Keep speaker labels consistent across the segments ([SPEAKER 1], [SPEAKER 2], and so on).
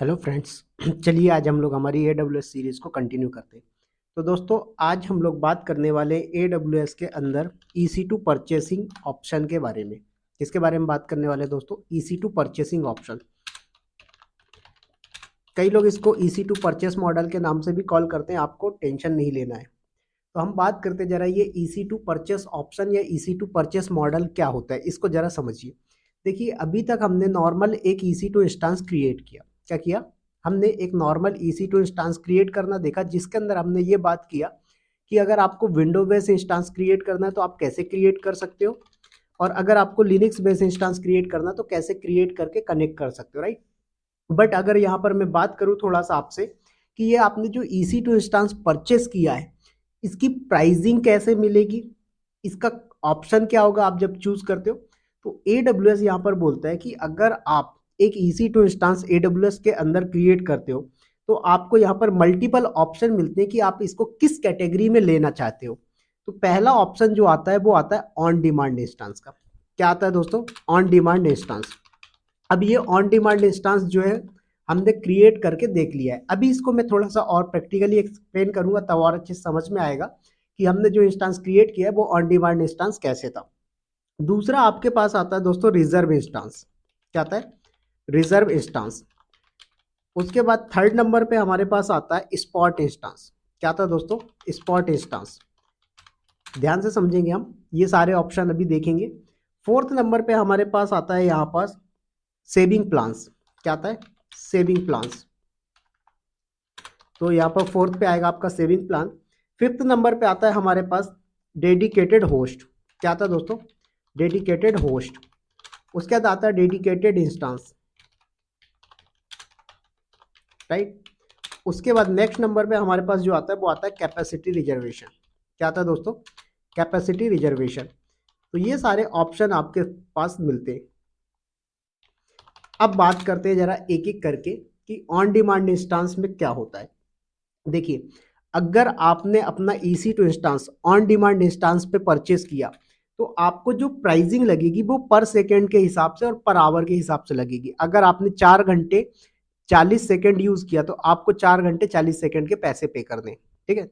[SPEAKER 1] Hello friends. चलिए आज हम लोग हमारी AWS सीरीज को कंटिन्यू करते हैं। तो दोस्तों आज हम लोग बात करने वाले AWS के अंदर EC2 परचेसिंग ऑप्शन के बारे में। किसके बारे में बात करने वाले हैं दोस्तों? EC2 purchasing option. कई लोग इसको EC2 परचेस मॉडल के नाम से भी कॉल करते हैं, आपको टेंशन नहीं लेना है। तो हम बात करते जरा ये EC2 परचेस ऑप्शन या EC2 परचेस मॉडल क्या होता है, इसको जरा समझिए। देखिए अभी तक हमने नॉर्मल एक EC2 इंस्टेंस क्रिएट किया। क्या किया? हमने एक नॉर्मल EC2 इंस्टेंस क्रिएट करना देखा, जिसके अंदर हमने ये बात किया कि अगर आपको विंडो बेस इंस्टेंस क्रिएट करना है तो आप कैसे क्रिएट कर सकते हो, और अगर आपको लिनक्स बेस इंस्टेंस क्रिएट करना है तो कैसे क्रिएट करके कनेक्ट कर सकते हो, राइट। बट अगर यहाँ पर मैं बात करूँ थोड़ा सा आपसे कि ये आपने जो EC2 इंस्टेंस परचेस किया है, इसकी प्राइसिंग कैसे मिलेगी, इसका ऑप्शन क्या होगा आप जब चूज करते हो। तो AWS यहाँ पर बोलता है कि अगर आप एक EC2 इंस्टेंस AWS के अंदर क्रिएट करते हो तो आपको यहाँ पर मल्टीपल ऑप्शन मिलते हैं कि आप इसको किस कैटेगरी में लेना चाहते हो। तो पहला ऑप्शन जो आता है वो आता है ऑन डिमांड इंस्टेंस का। क्या आता है दोस्तों? On demand instance. अब ये ऑन डिमांड इंस्टेंस जो है हमने क्रिएट करके देख लिया है। अभी इसको मैं थोड़ा सा और प्रैक्टिकली एक्सप्लेन करूंगा तब और अच्छे समझ में आएगा कि हमने जो इंस्टेंस क्रिएट किया है वो ऑन डिमांड इंस्टेंस कैसे था। दूसरा आपके पास आता है दोस्तों रिजर्व इंस्टेंस। क्या आता है? Reserve instance. उसके बाद थर्ड नंबर पे हमारे पास आता है स्पॉट इंस्टेंस। क्या आता है दोस्तों? Spot instance. ध्यान से समझेंगे, हम ये सारे ऑप्शन अभी देखेंगे। फोर्थ नंबर पे हमारे पास आता है यहाँ पास सेविंग प्लान्स। क्या आता है? Saving plans. तो यहाँ पर फोर्थ पे आएगा आपका सेविंग प्लान। फिफ्थ नंबर पे आता है हमारे पास डेडिकेटेड होस्ट। क्या आता है दोस्तों? Dedicated host. उसके बाद आता है डेडिकेटेड इंस्टेंस, राइट। उसके बाद नेक्स्ट नंबर पे हमारे पास जो आता है वो आता है कैपेसिटी रिजर्वेशन। क्या आता है दोस्तों? Capacity reservation. तो ये सारे ऑप्शन आपके पास मिलते हैं। अब बात करते हैं जरा एक एक करके कि ऑन डिमांड इंस्टेंस में क्या होता है। देखिए अगर आपने अपना EC2 instance on demand instance पे परचेस किया तो आपको जो प्राइसिंग लगेगी वो पर सेकेंड के हिसाब से और पर आवर के हिसाब से लगेगी। अगर आपने 4 घंटे 40 सेकेंड यूज किया तो आपको 4 घंटे 40 सेकेंड के पैसे पे करने, ठीक है।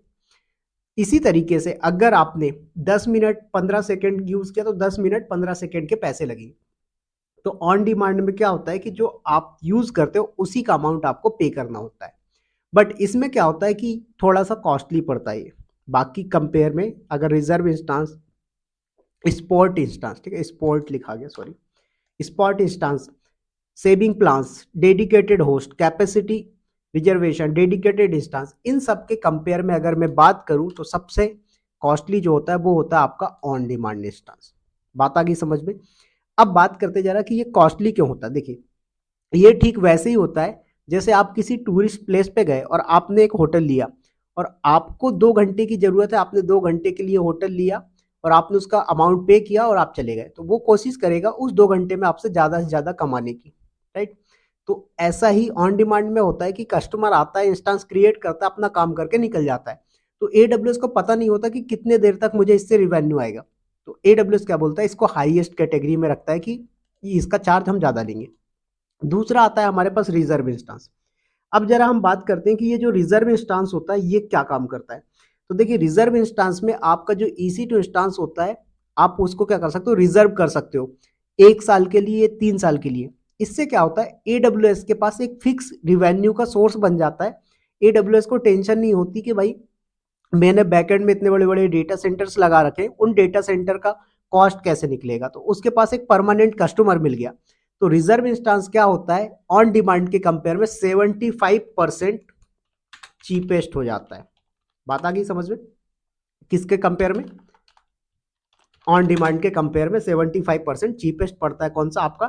[SPEAKER 1] इसी तरीके से अगर आपने 10 मिनट 15 सेकेंड यूज किया तो 10 मिनट 15 सेकेंड के पैसे लगेंगे। तो ऑन डिमांड में क्या होता है कि जो आप यूज करते हो उसी का अमाउंट आपको पे करना होता है। बट इसमें क्या होता है कि थोड़ा सा कॉस्टली पड़ता है बाकी कंपेयर में। अगर रिजर्व इंस्टेंस, स्पॉट इंस्टेंस, ठीक है, स्पॉट लिखा गया, sorry, spot instances, saving plans, dedicated host, capacity reservation, dedicated instances, इन सब के कंपेयर में अगर मैं बात करूं तो सबसे कॉस्टली जो होता है वो होता है आपका ऑन डिमांड इंस्टेंस। बात आ गई समझ में? अब बात करते जा रहा कि ये कॉस्टली क्यों होता है। देखिए ये ठीक वैसे ही होता है जैसे आप किसी टूरिस्ट प्लेस पे गए और आपने एक होटल लिया और आपको 2 घंटे की जरूरत है, आपने 2 घंटे के लिए होटल लिया और आपने उसका अमाउंट पे किया और आप चले गए, तो वो कोशिश करेगा उस 2 घंटे में आपसे ज्यादा से ज्यादा कमाने की, राइट। तो ऐसा ही ऑन डिमांड में होता है कि कस्टमर आता है, इंस्टेंस क्रिएट करता है, अपना काम करके निकल जाता है। तो AWS को पता नहीं होता कि कितने देर तक मुझे इससे रिवेन्यू आएगा। तो AWS क्या बोलता है, इसको हाईएस्ट कैटेगरी में रखता है कि इसका चार्ज हम ज्यादा लेंगे। दूसरा आता है हमारे पास रिजर्व इंस्टेंस। अब जरा हम बात करते हैं कि ये जो रिजर्व इंस्टेंस होता है ये क्या काम करता है। तो देखिए रिजर्व इंस्टेंस में आपका जो EC2 इंस्टेंस होता है आप उसको क्या कर सकते हो, रिजर्व कर सकते हो 1 साल के लिए, 3 साल के लिए। इससे क्या होता है, AWS के पास एक फिक्स रिवेन्यू का सोर्स बन जाता है। AWS को टेंशन नहीं होती कि भाई मैंने बैकएंड में इतने बड़े बड़े डेटा सेंटर्स लगा रखे, उन डेटा सेंटर का कॉस्ट कैसे निकलेगा। तो उसके पास एक परमानेंट कस्टमर मिल गया। तो रिजर्व इंस्टेंस क्या होता है, ऑन डिमांड के कंपेयर में 75% चीपेस्ट हो जाता है। बात आ गई समझ में? किसके कंपेयर में? ऑन डिमांड के कंपेयर में 75% चीपेस्ट पड़ता है। कौन सा? आपका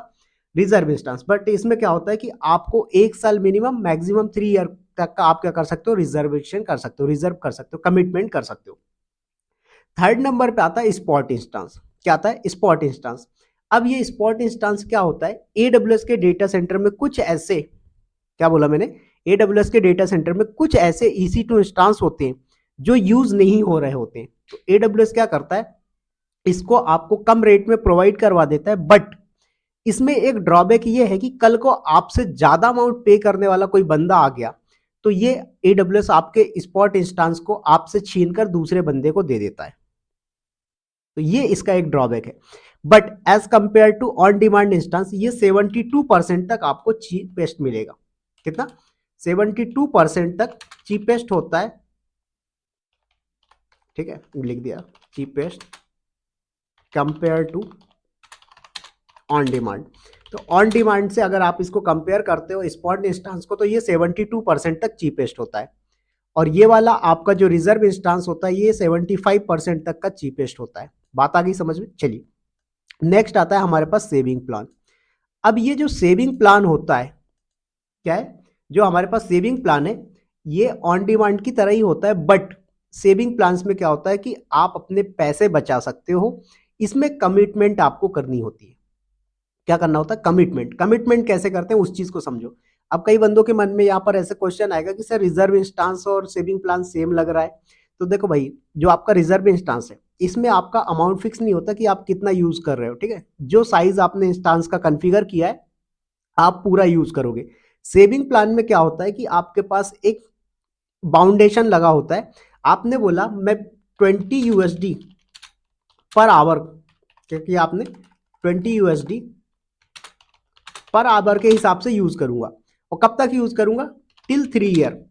[SPEAKER 1] रिजर्व इंस्टेंस। बट इसमें क्या होता है कि आपको 1 साल मिनिमम, मैक्सिमम 3 ईयर तक का आप क्या कर सकते हो, रिजर्वेशन कर सकते हो, रिजर्व कर सकते हो, कमिटमेंट कर सकते हो। थर्ड नंबर पे आता है स्पॉट इंस्टेंस। क्या आता है? Spot instance. अब ये स्पॉट इंस्टेंस क्या होता है, AWS के डेटा सेंटर में कुछ ऐसे, क्या बोला मैंने, AWS के डेटा सेंटर में कुछ ऐसे EC2 इंस्टेंस होते हैं जो यूज नहीं हो रहे होते हैं। तो AWS क्या करता है, इसको आपको कम रेट में प्रोवाइड करवा देता है, बट इसमें एक ड्रॉबैक ये है कि कल को आपसे ज्यादा अमाउंट पे करने वाला कोई बंदा आ गया तो ये AWS आपके स्पॉट इंस्टांस को आपसे छीनकर दूसरे बंदे को दे देता है। तो ये इसका एक ड्रॉबैक है। But as compare to on demand instance ये 72% तक आपको चीपेस्ट मिलेगा। कितना? 72% तक चीपेस्ट होता है। ठीक है, लिख दिया cheapest compare to on demand. तो ऑन डिमांड से अगर आप इसको कंपेयर करते हो स्पॉट इंस्टांस को तो ये 72% तक चीपेस्ट होता है, और ये वाला आपका जो रिजर्व इंस्टांस होता है ये 75% तक का चीपेस्ट होता है। बात आ गई समझ में? चलिए नेक्स्ट आता है हमारे पास सेविंग प्लान। अब ये जो सेविंग प्लान होता है क्या है, जो हमारे पास सेविंग प्लान है ये ऑन डिमांड की तरह ही होता है, बट सेविंग प्लान्स में क्या होता है कि आप अपने पैसे बचा सकते हो। इसमें कमिटमेंट आपको करनी होती है। क्या करना होता है? कमिटमेंट। कमिटमेंट कैसे करते हैं उस चीज को समझो। अब कई बंदों के मन में यहाँ पर ऐसे क्वेश्चन आएगा कि सर रिजर्व इंस्टांस और सेविंग प्लान सेम लग रहा है। तो देखो भाई, जो आपका रिजर्व इंस्टांस है इसमें आपका अमाउंट फिक्स नहीं होता कि आप कितना यूज कर रहे हो। ठीक है, जो साइज आपने इंस्टांस का कॉन्फ़िगर किया है आप पूरा यूज करोगे। सेविंग प्लान में क्या होता है कि आपके पास एक बाउंडेशन लगा होता है। आपने बोला मैं 20 USD पर आवर, क्योंकि आपने 20 USD पर आवर के हिसाब से यूज करूंगा, और कब तक यूज करूंगा? Till 3 year.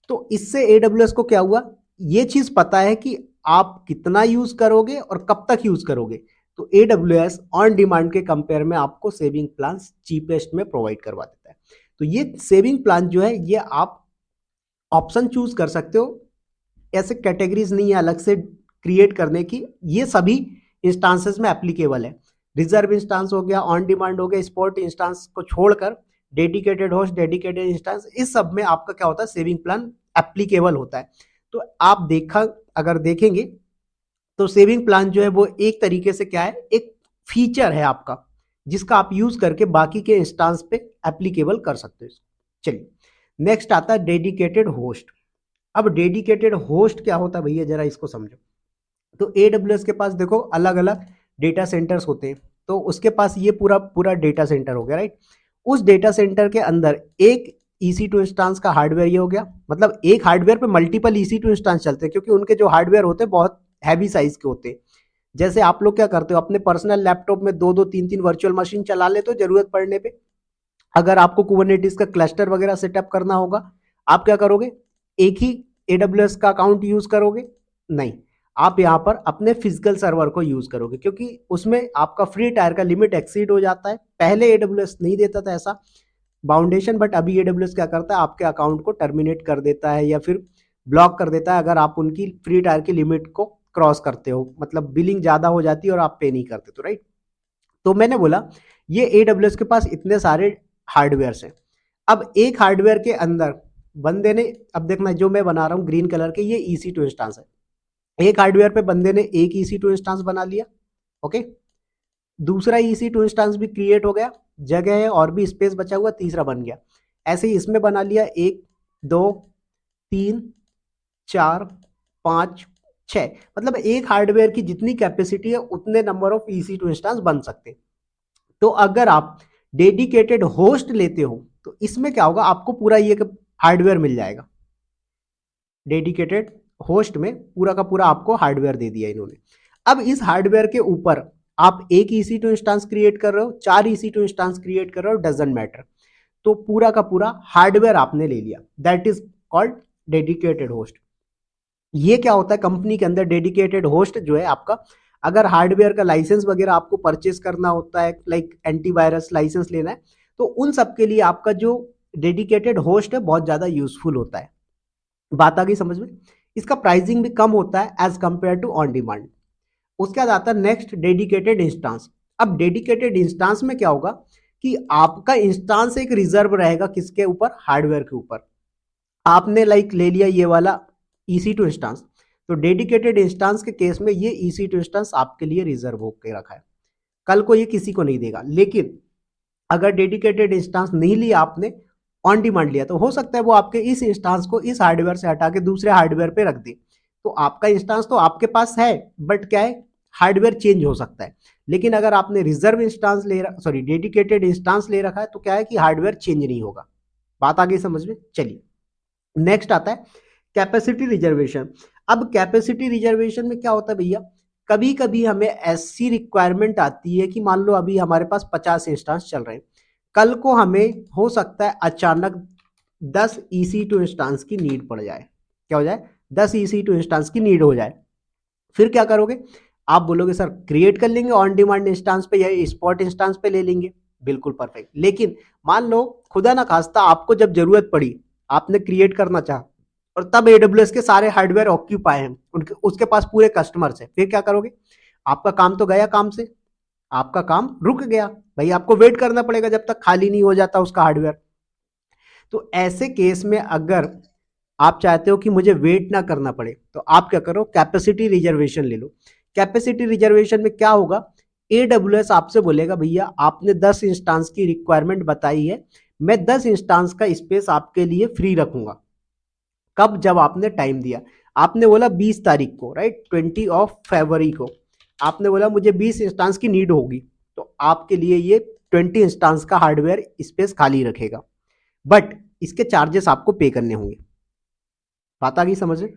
[SPEAKER 1] तो इससे AWS को क्या हुआ, ये चीज पता है कि आप कितना यूज करोगे और कब तक यूज करोगे। तो AWS ऑन डिमांड के कंपेयर में आपको सेविंग प्लान चीपेस्ट में प्रोवाइड करवा देता है। तो ये सेविंग प्लान जो है ये आप ऑप्शन चूज कर सकते हो, ऐसे कैटेगरीज नहीं है अलग से क्रिएट करने की। ये सभी इंस्टांसेस में एप्लीकेबल है। रिजर्व इंस्टांस हो गया, ऑन डिमांड हो गया, स्पॉट इंस्टांस को छोड़कर डेडिकेटेड होस्ट, डेडिकेटेड इंस्टांस, इस सब में आपका क्या होता है, सेविंग प्लान एप्लीकेबल होता है। तो आप अगर देखेंगे तो सेविंग प्लान जो है वो एक तरीके से क्या है, एक फीचर है आपका जिसका आप यूज करके बाकी के इंस्टांस पे एप्लीकेबल कर सकते हो। चलिए नेक्स्ट आता है डेडिकेटेड होस्ट। अब डेडिकेटेड होस्ट क्या होता है भैया, जरा इसको समझो। तो AWS के पास देखो अलग अलग डेटा सेंटर्स होते हैं। तो उसके पास ये पूरा पूरा डेटा सेंटर हो गया, राइट। उस डेटा सेंटर के अंदर एक EC2 इंस्टांस का हार्डवेयर ये हो गया, मतलब एक हार्डवेयर पे मल्टीपल EC2 इंस्टांस चलते हैं, क्योंकि उनके जो हार्डवेयर होते हैं बहुत हैवी साइज के होते हैं। जैसे आप लोग क्या करते हो, अपने पर्सनल लैपटॉप में 2-2 3-3 वर्चुअल मशीन चला लेते हो जरूरत पड़ने पे। अगर आपको कुबरनेटिस का क्लस्टर वगैरह सेटअप करना होगा, आप क्या करोगे, एक ही AWS का अकाउंट यूज करोगे? नहीं, आप यहाँ पर अपने फिजिकल सर्वर को यूज करोगे, क्योंकि उसमें आपका फ्री टायर का लिमिट एक्सीड हो जाता है। पहले AWS नहीं देता था ऐसा बाउंडेशन, बट अभी AWS क्या करता है, आपके अकाउंट को टर्मिनेट कर देता है या फिर ब्लॉक कर देता है अगर आप उनकी फ्री टायर की लिमिट को क्रॉस करते हो, मतलब बिलिंग ज्यादा हो जाती है और आप पे नहीं करते तो, राइट। तो मैंने बोला ये AWS के पास इतने सारे हार्डवेयर हैं। अब एक हार्डवेयर के अंदर बंदे ने, अब देखना जो मैं बना रहा हूँ ग्रीन कलर के, ये EC2 इंस्टांस है। एक हार्डवेयर पे बंदे ने एक EC2 इंस्टांस बना लिया, ओके। दूसरा EC2 इंस्टांस भी क्रिएट हो गया, जगह है और भी स्पेस बचा हुआ, तीसरा बन गया। ऐसे ही इसमें बना लिया 1 2 3 4 5 6, मतलब एक हार्डवेयर की जितनी कैपेसिटी है उतने नंबर ऑफ EC2 इंस्टांस बन सकते। तो अगर आप डेडिकेटेड होस्ट लेते हो तो इसमें क्या होगा, आपको पूरा ये हार्डवेयर मिल जाएगा। डेडिकेटेड होस्ट में पूरा का पूरा आपको हार्डवेयर दे दिया इन्होंने। अब इस हार्डवेयर के ऊपर आप एक EC2 इंस्टांस क्रिएट कर रहे हो, 4 EC2 इंस्टांस क्रिएट कर रहे हो, डजंट मैटर। तो पूरा का पूरा हार्डवेयर आपने ले लिया, that is called dedicated host. ये क्या होता है, कंपनी के अंदर डेडिकेटेड होस्ट जो है आपका, अगर हार्डवेयर का लाइसेंस वगैरह आपको परचेस करना होता है, लाइक एंटीवायरस लाइसेंस लेना है, तो उन सब के लिए आपका जो डेडिकेटेड होस्ट है बहुत ज्यादा यूजफुल होता है। बात आ गई समझ में? इसका प्राइसिंग भी कम होता है as compare to on demand. उसके बाद आता है नेक्स्ट डेडिकेटेड इंस्टांस। अब डेडिकेटेड इंस्टांस में क्या होगा कि आपका इंस्टांस एक रिजर्व रहेगा, किसके ऊपर, हार्डवेयर के ऊपर। आपने लाइक ले लिया ये वाला EC2 इंस्टांस, तो डेडिकेटेड इंस्टांस के केस में ये EC2 इंस्टांस आपके लिए रिजर्व होकर रखा है, कल को ये किसी को नहीं देगा। लेकिन अगर डेडिकेटेड इंस्टांस नहीं लिया आपने, ऑन डिमांड लिया, तो हो सकता है वो आपके इस इंस्टांस को इस हार्डवेयर से हटा के दूसरे हार्डवेयर पे रख दे। तो आपका इंस्टांस तो आपके पास है, बट क्या है, हार्डवेयर चेंज हो सकता है। लेकिन अगर आपने रिजर्व इंस्टांस डेडिकेटेड इंस्टांस ले रखा है तो क्या है कि हार्डवेयर चेंज नहीं होगा। बात आ गई समझ में? चलिए नेक्स्ट आता है कैपेसिटी रिजर्वेशन। अब कैपेसिटी रिजर्वेशन में क्या होता है भैया, कभी कभी हमें ऐसी रिक्वायरमेंट आती है कि मान लो अभी हमारे पास 50 इंस्टांस चल रहे हैं, कल को हमें हो सकता है अचानक 10 EC2 इंस्टांस की नीड पड़ जाए। क्या हो जाए? 10 EC2 इंस्टांस की नीड हो जाए। फिर क्या करोगे? आप बोलोगे सर क्रिएट कर लेंगे ऑन डिमांड इंस्टांस पे या स्पॉट इंस्टांस पे ले लेंगे। बिल्कुल परफेक्ट। लेकिन मान लो खुदा ना खास्ता आपको जब जरूरत पड़ी, आपने क्रिएट करना चाहा और तब AWS के सारे हार्डवेयर ऑक्यूपाई हैं, उनके उसके पास पूरे कस्टमर्स हैं, फिर क्या करोगे? आपका काम तो गया काम से, आपका काम रुक गया। भाई आपको वेट करना पड़ेगा जब तक खाली नहीं हो जाता उसका हार्डवेयर। तो ऐसे केस में अगर आप चाहते हो कि मुझे वेट ना करना पड़े तो आप क्या करो, कैपेसिटी रिजर्वेशन ले लो। कैपेसिटी रिजर्वेशन में क्या होगा, AWS आपसे बोलेगा भैया आपने 10 इंस्टांस की रिक्वायरमेंट बताई है, मैं 10 इंस्टांस का स्पेस आपके लिए फ्री रखूंगा। कब? जब आपने टाइम दिया। आपने बोला 20 तारीख को, राइट, 20 फरवरी को आपने बोला मुझे 20 इंस्टांस की नीड होगी, तो आपके लिए ये 20 इंस्टांस का हार्डवेयर स्पेस खाली रखेगा। बट इसके चार्जेस आपको पे करने होंगे। बात आ गई समझ में?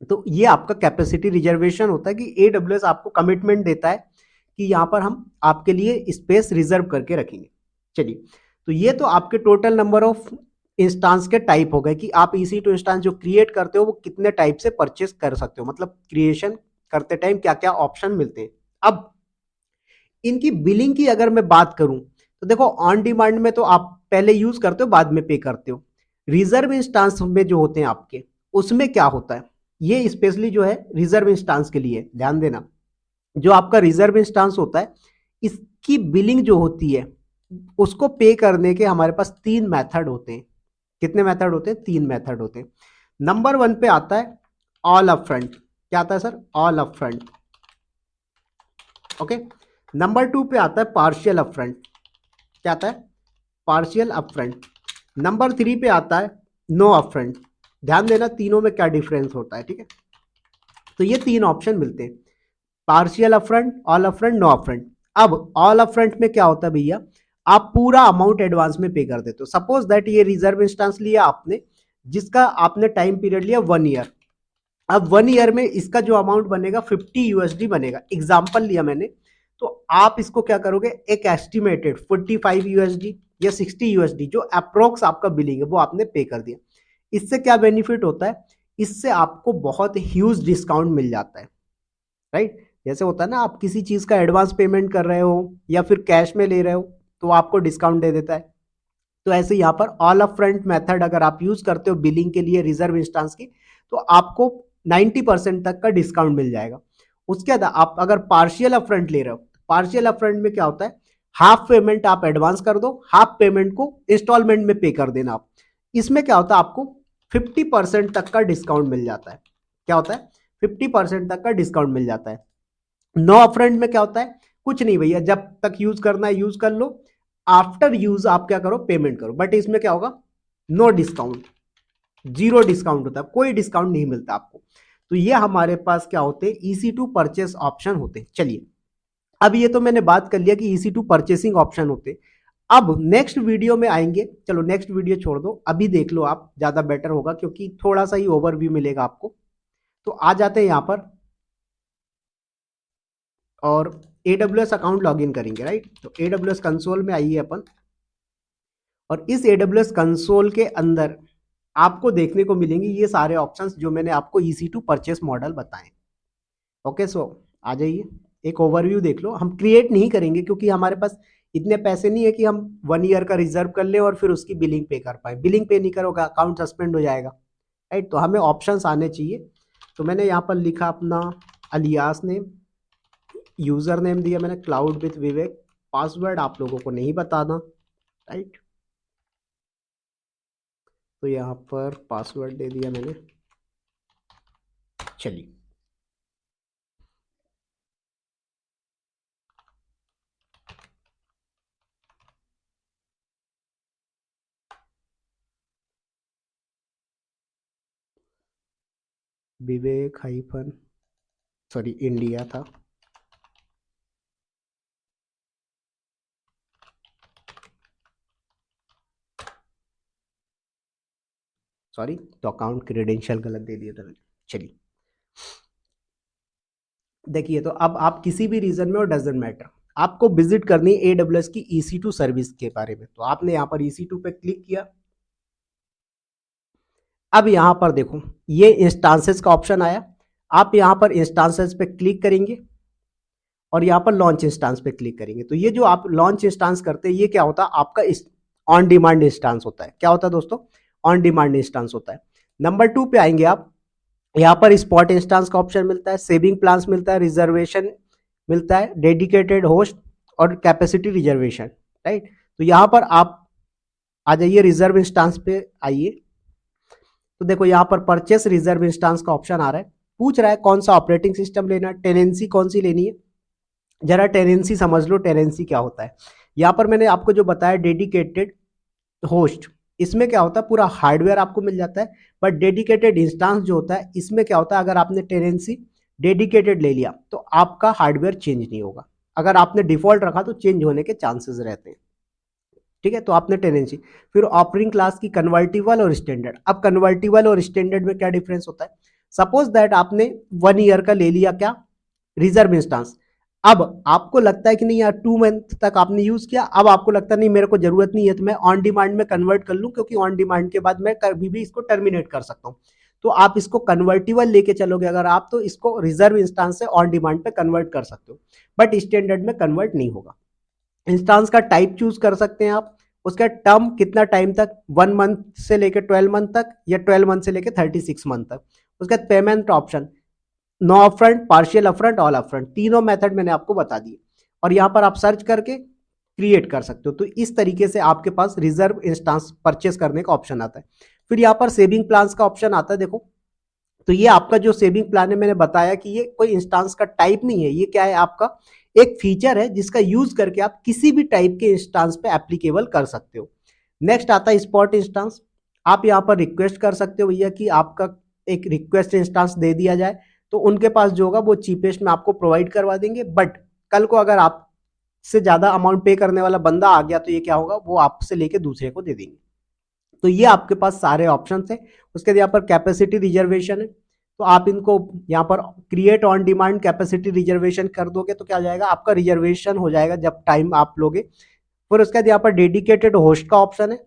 [SPEAKER 1] तो ये आपका कैपेसिटी रिजर्वेशन होता है कि AWS आपको कमिटमेंट देता है कि यहां पर हम आपके लिए स्पेस रिजर्व करके रखेंगे। चलिए, तो ये तो आपके टोटल नंबर ऑफ इंस्टांस के टाइप हो गए कि आप EC2 इंस्टांस जो क्रिएट करते हो वो कितने टाइप से परचेस कर सकते हो, मतलब क्रिएशन करते टाइम क्या क्या ऑप्शन मिलते हैं। अब इनकी बिलिंग की अगर मैं बात करूं तो देखो ऑन डिमांड में तो आप पहले यूज करते हो बाद में पे करते हो। रिजर्व इंस्टांस में जो होते हैं आपके, उसमें क्या होता है, ये स्पेशली जो है रिजर्व इंस्टांस के लिए ध्यान देना। जो आपका रिजर्व इंस्टांस होता है इसकी बिलिंग जो होती है उसको पे करने के हमारे पास 3 मेथड होते हैं। कितने मेथड होते हैं? 3 मेथड होते हैं। नंबर 1 पे आता है ऑल अप फ्रंट। क्या आता है sir? All up front. Okay. Number 2 पे आता है पार्शियल अप फ्रंट। क्या आता है? Partial up front. नंबर 3 पे आता है नो अप फ्रंट। ध्यान देना तीनों में क्या डिफरेंस होता है, ठीक है? तो ये 3 ऑप्शन मिलते हैं, partial upfront, all upfront, no upfront. अब ऑल अपफ्रंट में क्या होता है भैया, आप पूरा अमाउंट एडवांस में पे कर देते हो। सपोज दैट ये रिजर्व इंस्टांस लिया आपने, जिसका आपने टाइम पीरियड लिया 1 ईयर। अब 1 ईयर में इसका जो अमाउंट बनेगा 50 USD बनेगा, एग्जाम्पल लिया मैंने। तो आप इसको क्या करोगे, एक एस्टिमेटेड 45 USD या 60 USD जो अप्रोक्स आपका बिलिंग है वो आपने पे कर दिया। इससे क्या बेनिफिट होता है, इससे आपको बहुत ह्यूज डिस्काउंट मिल जाता है, राइट? जैसे होता है ना, आप किसी चीज का एडवांस पेमेंट कर रहे हो या फिर कैश में ले रहे हो तो आपको डिस्काउंट दे देता है। तो ऐसे यहाँ पर ऑल अप फ्रंट मेथड अगर आप यूज करते हो बिलिंग के लिए रिजर्व इंस्टांस की, तो आपको 90% तक का डिस्काउंट मिल जाएगा। उसके बाद आप अगर पार्शियल अप फ्रंट ले रहे हो, पार्शियल अप फ्रंट में क्या होता है, हाफ पेमेंट आप एडवांस कर दो, हाफ पेमेंट को इंस्टॉलमेंट में पे कर देना आप। इसमें क्या होता है, आपको 50% तक का डिस्काउंट मिल जाता है। क्या होता है? 50% तक का डिस्काउंट मिल जाता है। नो अपफ्रंट में क्या होता है, कुछ नहीं भैया, जब तक यूज करना है यूज कर लो, आफ्टर यूज आप क्या करो, पेमेंट करो। बट इसमें क्या होगा, नो डिस्काउंट, जीरो डिस्काउंट होता है, कोई डिस्काउंट नहीं मिलता आपको। तो ये हमारे पास क्या होते हैं, EC2 परचेस ऑप्शन होते हैं। चलिए, अब ये तो मैंने बात कर लिया कि EC2 परचेसिंग ऑप्शन होते हैं। अब नेक्स्ट वीडियो में आएंगे, चलो नेक्स्ट वीडियो छोड़ दो, अभी देख लो आप, ज्यादा बेटर होगा क्योंकि थोड़ा सा ही ओवरव्यू मिलेगा आपको। तो आ जाते हैं यहां पर और AWS अकाउंट लॉगिन करेंगे, राइट? तो AWS कंसोल में आइए अपन, और इस AWS कंसोल के अंदर आपको देखने को मिलेंगे ये सारे ऑप्शंस जो मैंने आपको EC2 परचेस मॉडल बताएं। ओके, सो आ जाइए, एक ओवरव्यू देख लो। हम क्रिएट नहीं करेंगे क्योंकि हमारे पास इतने पैसे नहीं है कि हम 1 ईयर का रिजर्व कर लें और फिर उसकी बिलिंग पे कर पाए। बिलिंग पे नहीं करोगे अकाउंट सस्पेंड हो जाएगा, राइट? तो हमें ऑप्शंस आने चाहिए। तो मैंने यहाँ पर लिखा अपना अलियास नेम, यूजर नेम दिया मैंने क्लाउड विथ विवेक, पासवर्ड आप लोगों को नहीं बताना, राइट? तो यहाँ पर पासवर्ड दे दिया मैंने। चलिए, विवेक हाइफन, सॉरी इंडिया था, सॉरी, तो अकाउंट क्रेडेंशियल गलत दे दिया था मैंने। चलिए देखिए, तो अब आप किसी भी रीजन में, और डजेंट मैटर, आपको विजिट करनी है AWS की EC2 सर्विस के बारे में। तो आपने यहाँ पर EC2 पे क्लिक किया। अब यहाँ पर देखो ये इंस्टांसेस का ऑप्शन आया, आप यहाँ पर इंस्टांसेस पे क्लिक करेंगे और यहाँ पर लॉन्च इंस्टांस पे क्लिक करेंगे। तो ये जो आप लॉन्च इंस्टांस करते हैं, ये क्या होता है, आपका ऑन डिमांड इंस्टांस होता है। क्या होता है दोस्तों, ऑन डिमांड इंस्टांस होता है। नंबर 2 पे आएंगे आप, यहाँ पर स्पॉट इंस्टांस का ऑप्शन मिलता है, सेविंग प्लान्स मिलता है, रिजर्वेशन मिलता है, डेडिकेटेड होस्ट और कैपेसिटी रिजर्वेशन, राइट। तो यहाँ पर आप आ जाइए, रिजर्व इंस्टांस पे आइए। तो देखो यहाँ पर परचेस रिजर्व इंस्टांस का ऑप्शन आ रहा है, पूछ रहा है कौन सा ऑपरेटिंग सिस्टम लेना है, टेनेंसी कौन सी लेनी है। जरा टेनेंसी समझ लो, टेनेंसी क्या होता है। यहाँ पर मैंने आपको जो बताया डेडिकेटेड होस्ट, इसमें क्या होता है, पूरा हार्डवेयर आपको मिल जाता है। बट डेडिकेटेड इंस्टांस जो होता है, इसमें क्या होता है, अगर आपने टेनेंसी डेडिकेटेड ले लिया तो आपका हार्डवेयर चेंज नहीं होगा। अगर आपने डिफॉल्ट रखा तो चेंज होने के चांसेस रहते हैं, ठीक है। तो आपने टेनेंसी, फिर ऑपरिंग क्लास की कन्वर्टिबल और स्टैंडर्ड। अब कन्वर्टिबल और स्टैंडर्ड में क्या डिफरेंस होता है, सपोज दैट आपने 1 ईयर का ले लिया क्या, रिजर्व इंस्टांस। अब आपको लगता है कि नहीं यार 2 मंथ तक आपने यूज किया, अब आपको लगता है नहीं मेरे को जरूरत नहीं है, तो मैं ऑन डिमांड में कन्वर्ट कर लूं, क्योंकि ऑन डिमांड के बाद मैं कभी भी इसको टर्मिनेट कर सकता हूं। तो आप इसको कन्वर्टिबल लेके चलोगे अगर आप, तो इसको रिजर्व इंस्टांस से ऑन डिमांड पे कन्वर्ट कर सकते हो, बट स्टैंडर्ड में कन्वर्ट नहीं होगा। इंस्टांस का टाइप चूज कर सकते हैं आप, उसका टर्म कितना टाइम तक, 1 मंथ से लेकर 12 मंथ तक, या 12 मंथ से लेकर 36 मंथ तक। उसका payment option, no upfront, partial upfront, all upfront, तीनों मेथड मैंने आपको बता दिए। और यहाँ पर आप सर्च करके क्रिएट कर सकते हो। तो इस तरीके से आपके पास रिजर्व इंस्टांस परचेस करने का ऑप्शन आता है। फिर यहाँ पर सेविंग प्लान्स का ऑप्शन आता है, देखो। तो ये आपका जो सेविंग प्लान है, मैंने बताया कि ये कोई इंस्टांस का टाइप नहीं है, ये क्या है, आपका एक फीचर है जिसका यूज करके आप किसी भी टाइप के इंस्टांस पे एप्लीकेबल कर सकते हो। नेक्स्ट आता है स्पॉट इंस्टांस। आप यहाँ पर रिक्वेस्ट कर सकते हो भैया कि आपका एक रिक्वेस्ट इंस्टांस दे दिया जाए, तो उनके पास जो होगा वो चीपेस्ट में आपको प्रोवाइड करवा देंगे। बट कल को अगर आपसे ज्यादा अमाउंट पे करने वाला बंदा आ गया, तो ये क्या होगा, वो आपसे लेके दूसरे को दे देंगे। तो ये आपके पास सारे ऑप्शन है। उसके बाद यहाँ पर कैपेसिटी रिजर्वेशन है, तो आप इनको यहाँ पर create on demand capacity reservation कर दोगे तो क्या हो जाएगा, आपका रिजर्वेशन हो जाएगा जब टाइम आप लोगे। फिर उसके बाद यहाँ पर डेडिकेटेड होस्ट का ऑप्शन है,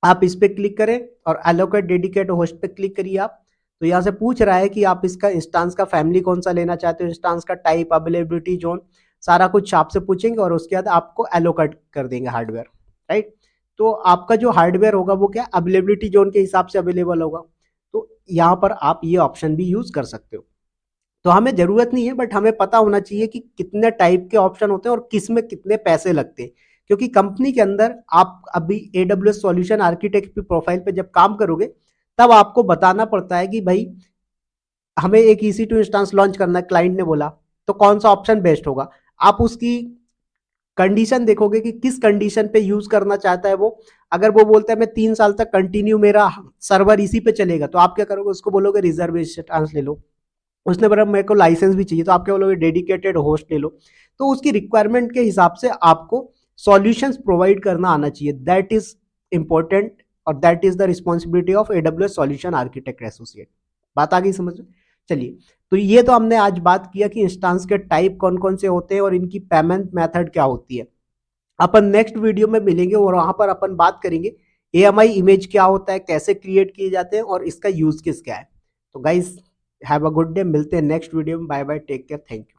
[SPEAKER 1] आप इस पे क्लिक करें और एलोकेट डेडिकेटेड होस्ट पे क्लिक करिए आप। तो यहाँ से पूछ रहा है कि आप इसका इंस्टांस का फैमिली कौन सा लेना चाहते हो, इंस्टांस का टाइप, अवेलेबिलिटी जोन, सारा कुछ आपसे पूछेंगे और उसके बाद आपको एलोकेट कर देंगे हार्डवेयर, राइट। तो आपका जो हार्डवेयर होगा वो क्या अवेलेबिलिटी जोन के हिसाब से अवेलेबल होगा। तो यहाँ पर आप ये ऑप्शन भी यूज कर सकते हो। तो हमें जरूरत नहीं है, बट हमें पता होना चाहिए कि कितने टाइप के ऑप्शन होते हैं और किस में कितने पैसे लगते हैं। क्योंकि कंपनी के अंदर आप अभी AWS सॉल्यूशन आर्किटेक्ट की प्रोफाइल पे जब काम करोगे, तब आपको बताना पड़ता है कि भाई हमें एक EC2 इंस्टांस लॉन्च करना है, क्लाइंट ने बोला, तो कौन सा ऑप्शन बेस्ट होगा। आप उसकी कंडीशन देखोगे कि किस कंडीशन पे यूज करना चाहता है वो। अगर वो बोलता है मैं 3 साल तक कंटिन्यू मेरा सर्वर इसी पे चलेगा, तो आप क्या करोगे, उसको बोलोगे रिजर्वेशन इंस्टांस ले लो। उसने बोला मेरे को लाइसेंस भी चाहिए, तो आप क्या बोलोगे डेडिकेटेड होस्ट ले लो। तो उसकी रिक्वायरमेंट के हिसाब से आपको सॉल्यूशंस प्रोवाइड करना आना चाहिए, दैट इज इंपॉर्टेंट और that is the responsibility of AWS solution architect associate. बात आ गई समझ में। चलिए, तो ये तो हमने आज बात किया कि इंस्टांस के टाइप कौन कौन से होते हैं और इनकी पेमेंट मेथड क्या होती है। अपन नेक्स्ट वीडियो में मिलेंगे और वहां पर अपन बात करेंगे AMI इमेज क्या होता है, कैसे क्रिएट किए जाते हैं और इसका यूज किस क्या है। तो guys have a good day, मिलते हैं नेक्स्ट वीडियो में। Bye bye, take care, thank you.